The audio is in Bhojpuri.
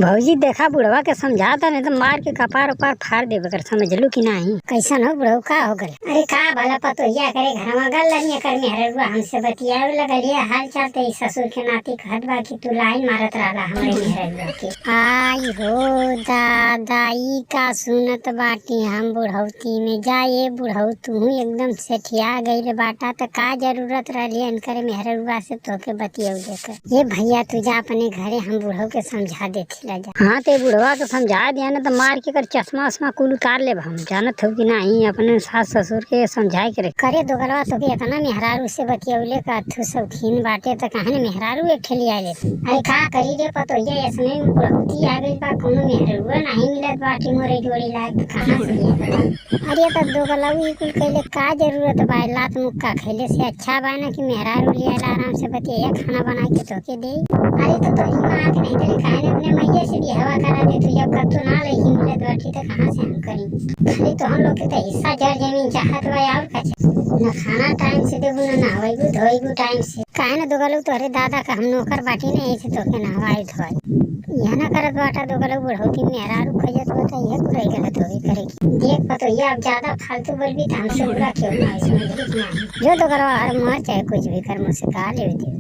भौजी देखा बुढ़वा के समझाता नहीं तो मार के कपार उपार फाड़ देवे कर, समझलू कि नहीं? कैसन हो बुढ़ऊ, का हो गल? अरे का भला पतोहिया करे घर में गल लनिया कर मेहररुआ हमसे बतियावे लगलिए हाल चाल ते ससुर के नाती कहत बा कि तू लाइन मारत रहला हमरे मेहररुआ के। आई हो दादाई का सुनत बाटी हम बुढ़ौती में जाए बुढ़ऊ तू एकदम सेठिया गई बाटा तो का जरूरत रही इनकर मेहररुआ से तोके बतियाऊ देकर। ये भैया तू जा अपने घरे, हम बुढ़ऊ के समझा देती ला जा। हाँ ते बुढ़वा तो समझा दिया ना तो मार के कर चश्मा उश्मा कुल उतार ले। हम जानत हो कि नहीं अपने सास ससुर के समझाए करे दो गलवा तो के इतना मेहरारू से बतियौले का अथु सब खीन बाटे तो कहां मेहरारू एक ठेली आले। अरे का करी रे पतोहिया इसने बुढ़ौती आ गई बा, कोनो मेहरारूआ नहीं मिलत बाटी मोरे जोड़ी लायक कहां से लिया। अरे तो दो गलवा कुल कइले का जरूरत बा, लात मुक्का खइले से अच्छा बा ना कि मेहरारू लिया आराम से बतिया खाना बना के तोके दे। अरे तो तोरी मां के नहीं तेरे काहे अपने मैया से हवा करा दे, तू जब कब तो ना रही मिलत बाटी तो कहां से हम करी। खाली तो हम लोग के तो हिस्सा जड़ जमीन चाहत बा और का ना खाना टाइम से देबू ना नहवाईबू धोईबू टाइम से। काहे ना दोगलू तोहरे दादा का हम नौकर बाटी नहीं से तोके नहवाई धोई यह ना करत बाटा। दोगलू बुढ़ौती मेहरारू खोजत बता यह कुरई गलत होगी करेगी। देख पतोहिया अब ज्यादा फालतू बोलबी तो हमसे बुरा क्यों ना, इसमें जो दोगलवा हर मर चाहे कुछ भी कर मुझसे कहा ले दे।